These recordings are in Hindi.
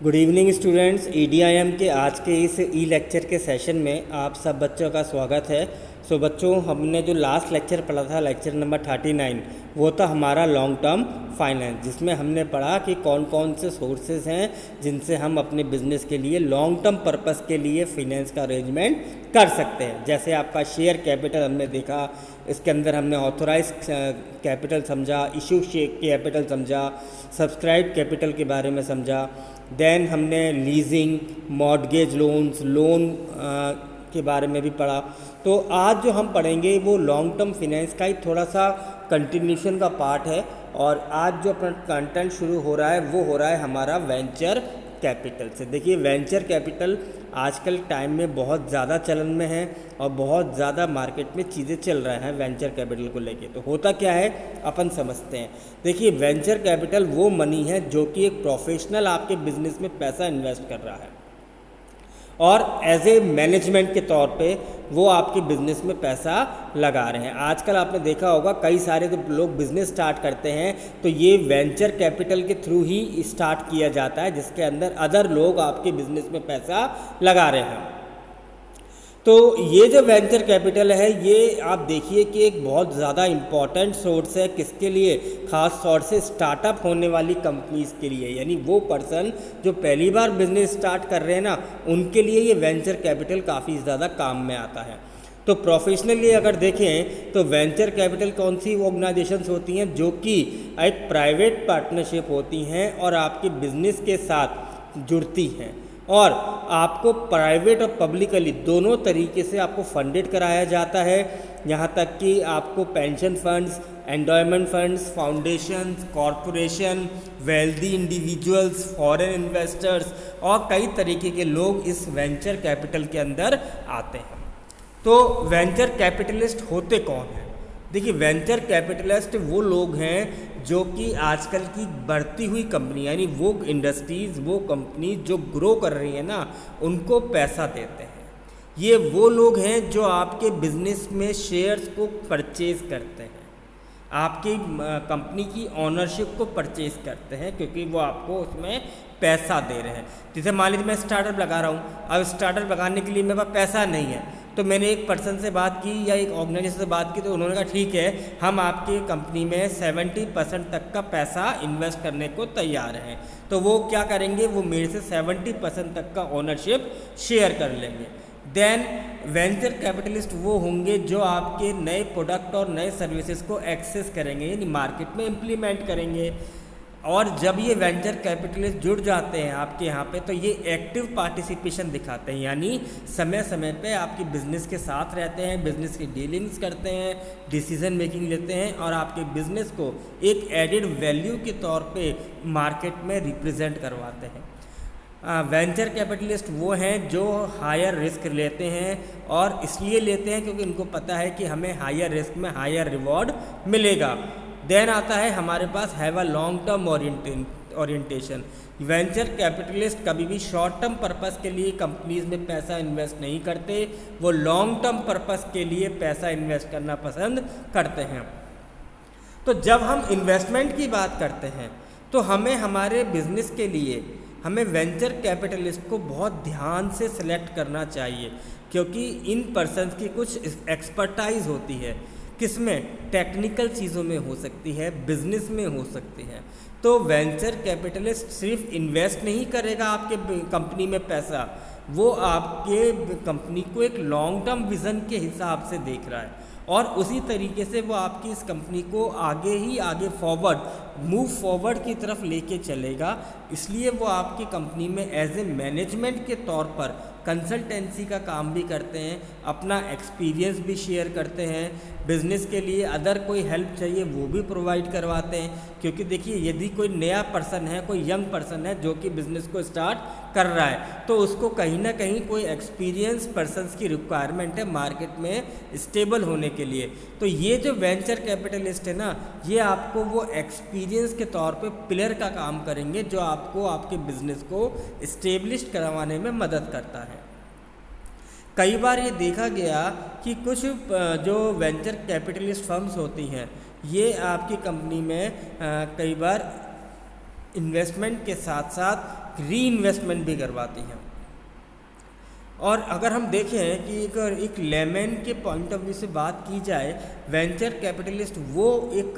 Good evening students. EDIM के आज के इस ई लेक्चर के सेशन में आप सब बच्चों का स्वागत है। सो बच्चों, हमने जो लास्ट लेक्चर पढ़ा था, लेक्चर नंबर 39, वो था हमारा लॉन्ग टर्म फाइनेंस, जिसमें हमने पढ़ा कि कौन कौन से सोर्सेज हैं जिनसे हम अपने बिजनेस के लिए लॉन्ग टर्म पर्पस के लिए फाइनेंस का अरेंजमेंट कर सकते हैं। जैसे आपका शेयर कैपिटल हमने देखा, इसके अंदर हमने ऑथोराइज कैपिटल समझा, इशू कैपिटल समझा, सब्सक्राइब कैपिटल के बारे में समझा। देन हमने लीजिंग, मॉर्गेज लोन के बारे में भी पढ़ा। तो आज जो हम पढ़ेंगे वो लॉन्ग टर्म फाइनेंस का ही थोड़ा सा कंटिन्यूशन का पार्ट है। और आज जो अपना कंटेंट शुरू हो रहा है वो हो रहा है हमारा वेंचर कैपिटल से। देखिए, वेंचर कैपिटल आजकल टाइम में बहुत ज़्यादा चलन में है और बहुत ज़्यादा मार्केट में चीज़ें चल रहे हैं वेंचर कैपिटल को लेके। तो होता क्या है अपन समझते हैं। देखिए, वेंचर कैपिटल वो मनी है जो कि एक प्रोफेशनल आपके बिजनेस में पैसा इन्वेस्ट कर रहा है और एज ए मैनेजमेंट के तौर पे वो आपके बिजनेस में पैसा लगा रहे हैं। आजकल आपने देखा होगा कई सारे जो लोग बिजनेस स्टार्ट करते हैं तो ये वेंचर कैपिटल के थ्रू ही स्टार्ट किया जाता है, जिसके अंदर अदर लोग आपके बिजनेस में पैसा लगा रहे हैं। तो ये जो वेंचर कैपिटल है ये आप देखिए कि एक बहुत ज़्यादा इम्पॉर्टेंट सोर्स है। किसके लिए? खास तौर से स्टार्टअप होने वाली कंपनीज़ के लिए, यानी वो पर्सन जो पहली बार बिजनेस स्टार्ट कर रहे हैं ना, उनके लिए ये वेंचर कैपिटल काफ़ी ज़्यादा काम में आता है। तो प्रोफेशनली अगर देखें तो वेंचर कैपिटल कौन सी ऑर्गेनाइजेशंस होती हैं जो कि एक प्राइवेट पार्टनरशिप होती हैं और आपके बिजनेस के साथ जुड़ती हैं और आपको प्राइवेट और पब्लिकली दोनों तरीके से आपको फंडेड कराया जाता है। यहाँ तक कि आपको pension funds, endowment funds, foundations, corporation, wealthy individuals, foreign investors और कई तरीके के लोग इस वेंचर कैपिटल के अंदर आते हैं। तो वेंचर कैपिटलिस्ट होते कौन हैं? देखिए, वेंचर कैपिटलिस्ट वो लोग हैं जो कि आजकल की बढ़ती हुई कंपनी, यानी वो इंडस्ट्रीज़, वो कंपनी जो ग्रो कर रही है ना, उनको पैसा देते हैं। ये वो लोग हैं जो आपके बिजनेस में शेयर्स को परचेज करते हैं, आपकी कंपनी की ऑनरशिप को परचेज करते हैं, क्योंकि वो आपको उसमें पैसा दे रहे हैं। जैसे मान लीजिए मैं स्टार्टअप लगा रहा हूँ, अब स्टार्टअप लगाने के लिए मेरे पास पैसा नहीं है, तो मैंने एक पर्सन से बात की या एक ऑर्गेनाइजेशन से बात की, तो उन्होंने कहा ठीक है, हम आपकी कंपनी में 70% तक का पैसा इन्वेस्ट करने को तैयार हैं। तो वो क्या करेंगे, वो मेरे से 70% तक का ओनरशिप शेयर कर लेंगे। देन वेंचर कैपिटलिस्ट वो होंगे जो आपके नए प्रोडक्ट और नए सर्विसेज को एक्सेस करेंगे, यानी मार्केट में इम्प्लीमेंट करेंगे। और जब ये वेंचर कैपिटलिस्ट जुड़ जाते हैं आपके यहाँ पे, तो ये एक्टिव पार्टिसिपेशन दिखाते हैं, यानी समय समय पे आपके बिजनेस के साथ रहते हैं, बिजनेस की डीलिंग्स करते हैं, डिसीजन मेकिंग लेते हैं और आपके बिजनेस को एक एडिड वैल्यू के तौर पे मार्केट में रिप्रेजेंट करवाते हैं। वेंचर कैपिटलिस्ट वो हैं जो हायर रिस्क लेते हैं और इसलिए लेते हैं क्योंकि उनको पता है कि हमें हायर रिस्क में हायर रिवॉर्ड मिलेगा। देन आता है हमारे पास have a long term orientation. Venture capitalist कभी भी शॉर्ट टर्म पर्पस के लिए कंपनीज में पैसा इन्वेस्ट नहीं करते, वो लॉन्ग टर्म पर्पस के लिए पैसा इन्वेस्ट करना पसंद करते हैं। तो जब हम इन्वेस्टमेंट की बात करते हैं तो हमें हमारे बिजनेस के लिए हमें वेंचर कैपिटलिस्ट को बहुत ध्यान से सिलेक्ट करना चाहिए, क्योंकि इन पर्सन्स की कुछ एक्सपर्टाइज होती है। किसमें? टेक्निकल चीज़ों में हो सकती है, बिजनेस में हो सकती है। तो वेंचर कैपिटलिस्ट सिर्फ इन्वेस्ट नहीं करेगा आपके कंपनी में पैसा, वो आपके कंपनी को एक लॉन्ग टर्म विज़न के हिसाब से देख रहा है और उसी तरीके से वो आपकी इस कंपनी को आगे मूव फॉरवर्ड की तरफ लेके चलेगा। इसलिए वो आपकी कंपनी में एज ए मैनेजमेंट के तौर पर कंसल्टेंसी का काम भी करते हैं, अपना एक्सपीरियंस भी शेयर करते हैं, बिज़नेस के लिए अदर कोई हेल्प चाहिए वो भी प्रोवाइड करवाते हैं। क्योंकि देखिए, यदि कोई नया पर्सन है, कोई यंग पर्सन है जो कि बिज़नेस को स्टार्ट कर रहा है, तो उसको कहीं ना कहीं कोई एक्सपीरियंस पर्सन्स की रिक्वायरमेंट है मार्केट में स्टेबल होने के लिए। तो ये जो वेंचर कैपिटलिस्ट है ना, ये आपको वो एक्सपीरियंस के तौर पे पिलर का काम करेंगे जो आपको आपके बिजनेस को इस्टेब्लिश करवाने में मदद करता है। कई बार ये देखा गया कि कुछ जो वेंचर कैपिटलिस्ट फर्म्स होती हैं, ये आपकी कंपनी में कई बार इन्वेस्टमेंट के साथ साथ री इन्वेस्टमेंट भी करवाती हैं। और अगर हम देखें कि एक लेमन के पॉइंट ऑफ व्यू से बात की जाए, वेंचर कैपिटलिस्ट वो एक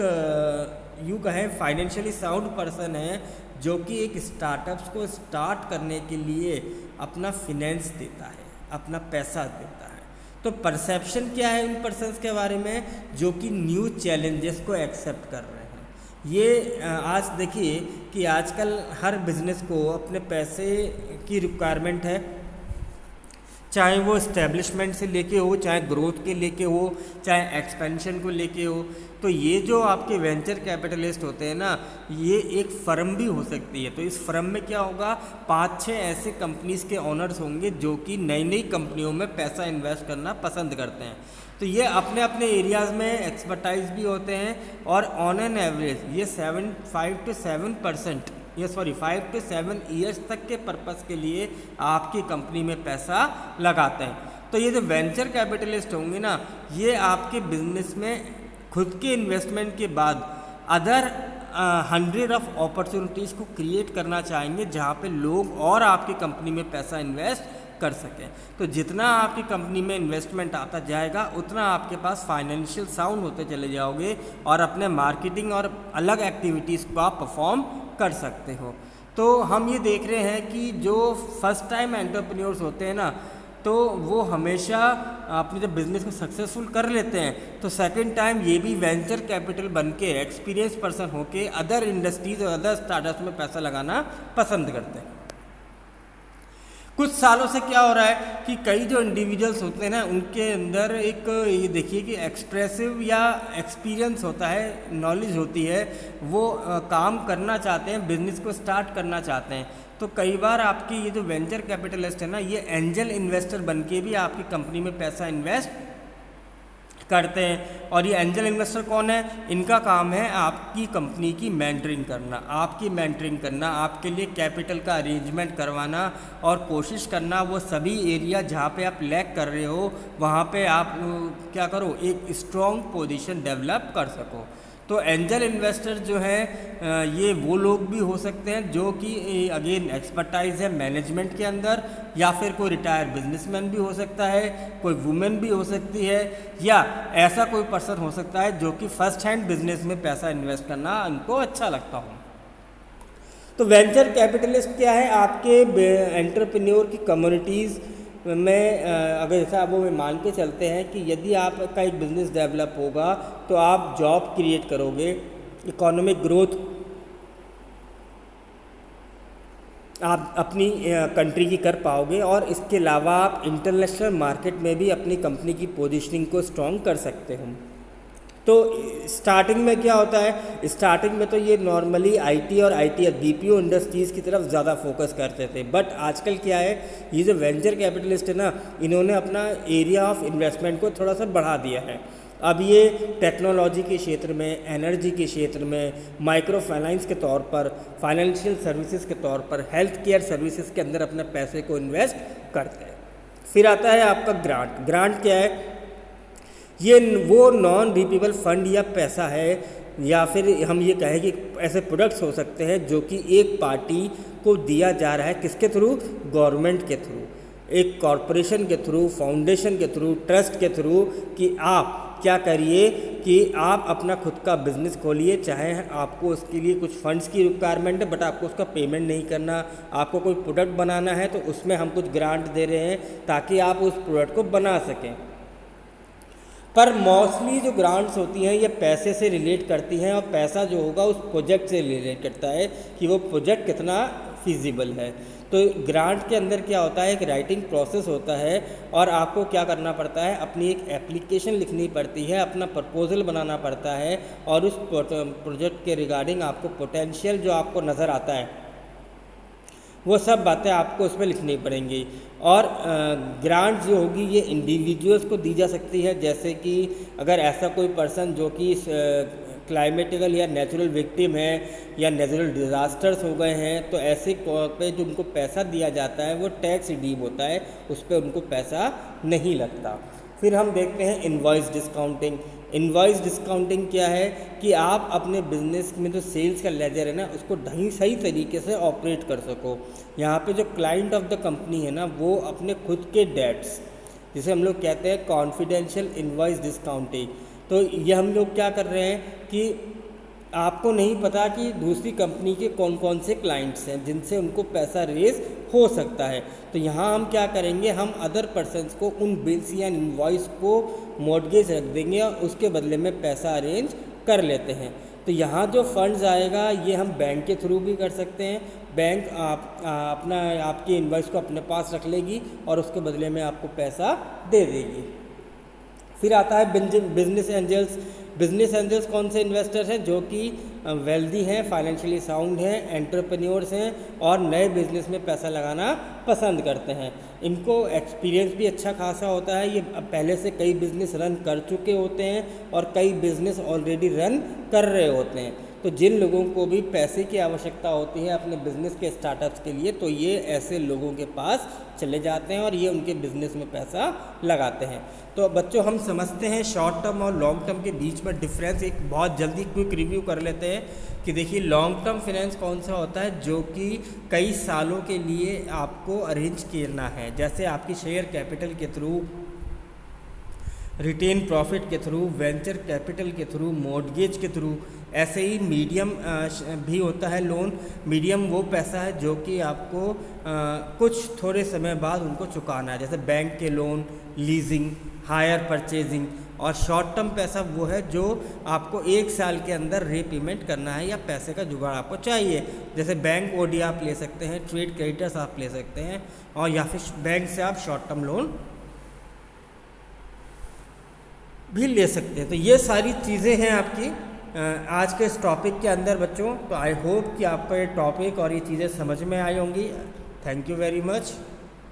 यूँ कहें फाइनेंशियली साउंड पर्सन है जो कि एक स्टार्टअप्स को स्टार्ट करने के लिए अपना फिनेंस देता है, अपना पैसा देता है। तो परसेप्शन क्या है उन पर्सन्स के बारे में जो कि न्यू चैलेंजेस को एक्सेप्ट कर रहे हैं। ये आज देखिए कि आजकल हर बिजनेस को अपने पैसे की रिक्वायरमेंट है, चाहे वो इस्टेब्लिशमेंट से लेके हो, चाहे ग्रोथ के लेके हो, चाहे एक्सपेंशन को लेके हो। तो ये जो आपके वेंचर कैपिटलिस्ट होते हैं ना, ये एक फ़र्म भी हो सकती है। तो इस फ़र्म में क्या होगा, 5-6 ऐसे कंपनीज़ के ओनर्स होंगे जो कि नई नई कंपनियों में पैसा इन्वेस्ट करना पसंद करते हैं। तो ये अपने अपने एरियाज़ में एक्सपर्टाइज भी होते हैं और ऑन एन एवरेज ये 5 to 7 ईयर्स तक के पर्पस के लिए आपकी कंपनी में पैसा लगाते हैं। तो ये जो वेंचर कैपिटलिस्ट होंगे ना, ये आपके बिजनेस में खुद के इन्वेस्टमेंट के बाद अदर 100 ऑफ अपॉर्चुनिटीज़ को क्रिएट करना चाहेंगे जहाँ पे लोग और आपकी कंपनी में पैसा इन्वेस्ट कर सकें। तो जितना आपकी कंपनी में इन्वेस्टमेंट आता जाएगा उतना आपके पास फाइनेंशियल साउंड होते चले जाओगे और अपने मार्केटिंग और अलग एक्टिविटीज़ को आप परफॉर्म कर सकते हो। तो हम ये देख रहे हैं कि जो फर्स्ट टाइम एंटरप्रेन्योर्स होते हैं ना, तो वो हमेशा अपने जब बिज़नेस को सक्सेसफुल कर लेते हैं तो सेकंड टाइम ये भी वेंचर कैपिटल बन के एक्सपीरियंस पर्सन होके अदर इंडस्ट्रीज़ और अदर स्टार्टअप्स में पैसा लगाना पसंद करते हैं। कुछ सालों से क्या हो रहा है कि कई जो इंडिविजुअल्स होते हैं ना, उनके अंदर एक ये देखिए कि एक्सप्रेसिव या एक्सपीरियंस होता है, नॉलेज होती है, वो काम करना चाहते हैं, बिजनेस को स्टार्ट करना चाहते हैं। तो कई बार आपकी ये जो वेंचर कैपिटलिस्ट है ना, ये एंजल इन्वेस्टर बन के भी आपकी कंपनी में पैसा इन्वेस्ट करते हैं। और ये एंजल इन्वेस्टर कौन है, इनका काम है आपकी कंपनी की मेंटरिंग करना, आपके लिए कैपिटल का अरेंजमेंट करवाना और कोशिश करना वो सभी एरिया जहाँ पे आप लैक कर रहे हो वहाँ पे आप क्या करो, एक स्ट्रॉन्ग पोजीशन डेवलप कर सको। तो एंजल इन्वेस्टर जो है ये वो लोग भी हो सकते हैं जो कि अगेन एक्सपर्टाइज है मैनेजमेंट के अंदर, या फिर कोई रिटायर बिजनेसमैन भी हो सकता है, कोई वुमेन भी हो सकती है, या ऐसा कोई पर्सन हो सकता है जो कि फर्स्ट हैंड बिजनेस में पैसा इन्वेस्ट करना उनको अच्छा लगता हो। तो वेंचर कैपिटलिस्ट क्या है, आपके एंटरप्रेन्योर की कम्युनिटीज़ में अगर जैसा अब वो मान के चलते हैं कि यदि आपका एक बिज़नेस डेवलप होगा तो आप जॉब क्रिएट करोगे, इकोनॉमिक ग्रोथ आप अपनी कंट्री की कर पाओगे और इसके अलावा आप इंटरनेशनल मार्केट में भी अपनी कंपनी की पोजीशनिंग को स्ट्रॉन्ग कर सकते हो। तो स्टार्टिंग में क्या होता है, स्टार्टिंग में तो ये नॉर्मली आईटी और बीपीओ इंडस्ट्रीज़ की तरफ ज़्यादा फोकस करते थे, बट आजकल क्या है, ये जो वेंचर कैपिटलिस्ट है ना, इन्होंने अपना एरिया ऑफ इन्वेस्टमेंट को थोड़ा सा बढ़ा दिया है। अब ये टेक्नोलॉजी के क्षेत्र में, एनर्जी के क्षेत्र में, माइक्रो फाइनेंस के तौर पर, फाइनेंशियल सर्विसेज के तौर पर, हेल्थ केयर सर्विसेज के अंदर अपने पैसे को इन्वेस्ट करते हैं। फिर आता है आपका ग्रांट क्या है, ये वो नॉन रिपीबल फंड या पैसा है, या फिर हम ये कहें कि ऐसे प्रोडक्ट्स हो सकते हैं जो कि एक पार्टी को दिया जा रहा है, किसके थ्रू, गवर्नमेंट के थ्रू, एक कॉरपोरेशन के थ्रू, फाउंडेशन के थ्रू, ट्रस्ट के थ्रू, कि आप क्या करिए कि आप अपना खुद का बिजनेस खोलिए, चाहे आपको उसके लिए कुछ फंड्स की रिक्वायरमेंट है बट आपको उसका पेमेंट नहीं करना, आपको कोई प्रोडक्ट बनाना है तो उसमें हम कुछ ग्रांट दे रहे हैं ताकि आप उस प्रोडक्ट को बना सकें। पर मोस्टली जो ग्रांट्स होती हैं ये पैसे से रिलेट करती हैं और पैसा जो होगा उस प्रोजेक्ट से रिलेट करता है कि वो प्रोजेक्ट कितना फिजिबल है। तो ग्रांट के अंदर क्या होता है, एक राइटिंग प्रोसेस होता है और आपको क्या करना पड़ता है, अपनी एक एप्लीकेशन लिखनी पड़ती है, अपना प्रपोजल बनाना पड़ता है और उस प्रोजेक्ट के रिगार्डिंग आपको पोटेंशियल जो आपको नज़र आता है वो सब बातें आपको उसमें लिखनी पड़ेंगी। और ग्रांट जो होगी ये इंडिविजुअल्स को दी जा सकती है, जैसे कि अगर ऐसा कोई पर्सन जो कि क्लाइमेटिकल या नेचुरल विक्टिम है या नेचुरल डिज़ास्टर्स हो गए हैं, तो ऐसे पे जो उनको पैसा दिया जाता है वो टैक्स रिडीम होता है, उस पर उनको पैसा नहीं लगता। फिर हम देखते हैं इनवॉइस डिस्काउंटिंग। इनवॉइस डिस्काउंटिंग क्या है कि आप अपने बिजनेस में जो सेल्स का लेजर है ना उसको सही तरीके से ऑपरेट कर सको। यहाँ पे जो क्लाइंट ऑफ द कंपनी है ना वो अपने खुद के डेट्स, जिसे हम लोग कहते हैं कॉन्फिडेंशियल इनवॉइस डिस्काउंटिंग, तो ये हम लोग क्या कर रहे हैं कि आपको नहीं पता कि दूसरी कंपनी के कौन कौन से क्लाइंट्स हैं जिनसे उनको पैसा रेज हो सकता है। तो यहाँ हम क्या करेंगे, हम अदर पर्सनस को उन बिल्स या इनवॉइस को मॉर्गेज रख देंगे और उसके बदले में पैसा अरेंज कर लेते हैं। तो यहाँ जो फंड्स आएगा ये हम बैंक के थ्रू भी कर सकते हैं। बैंक आपकी इनवॉइस को अपने पास रख लेगी और उसके बदले में आपको पैसा दे देगी। फिर आता है बिजनेस एंजल्स। बिजनेस एंजल्स कौन से इन्वेस्टर्स हैं? जो कि वेल्दी हैं, फाइनेंशियली साउंड हैं, एंटरप्रेन्योर्स हैं और नए बिजनेस में पैसा लगाना पसंद करते हैं। इनको एक्सपीरियंस भी अच्छा खासा होता है, ये पहले से कई बिजनेस रन कर चुके होते हैं और कई बिजनेस ऑलरेडी रन कर रहे होते हैं। तो जिन लोगों को भी पैसे की आवश्यकता होती है अपने बिजनेस के स्टार्टअप्स के लिए, तो ये ऐसे लोगों के पास चले जाते हैं और ये उनके बिजनेस में पैसा लगाते हैं। तो बच्चों हम समझते हैं शॉर्ट टर्म और लॉन्ग टर्म के बीच में डिफरेंस। एक बहुत जल्दी क्विक रिव्यू कर लेते हैं कि देखिए लॉन्ग टर्म फाइनेंस कौन सा होता है, जो कि कई सालों के लिए आपको अरेंज करना है, जैसे आपकी शेयर कैपिटल के थ्रू, रिटेन प्रॉफिट के थ्रू, वेंचर कैपिटल के थ्रू, मॉर्गेज के थ्रू। ऐसे ही मीडियम भी होता है लोन। मीडियम वो पैसा है जो कि आपको कुछ थोड़े समय बाद उनको चुकाना है, जैसे बैंक के लोन, लीजिंग, हायर परचेजिंग। और शॉर्ट टर्म पैसा वो है जो आपको 1 साल के अंदर रीपेमेंट करना है या पैसे का जुगाड़ आपको चाहिए, जैसे बैंक ओडी आप ले सकते हैं, ट्रेड क्रेडिटर्स आप ले सकते हैं और या फिर बैंक से आप शॉर्ट टर्म लोन भी ले सकते हैं। तो ये सारी चीज़ें हैं आपकी आज के इस टॉपिक के अंदर बच्चों। तो आई होप कि आपका ये टॉपिक और ये चीज़ें समझ में आई होंगी। Thank you very much.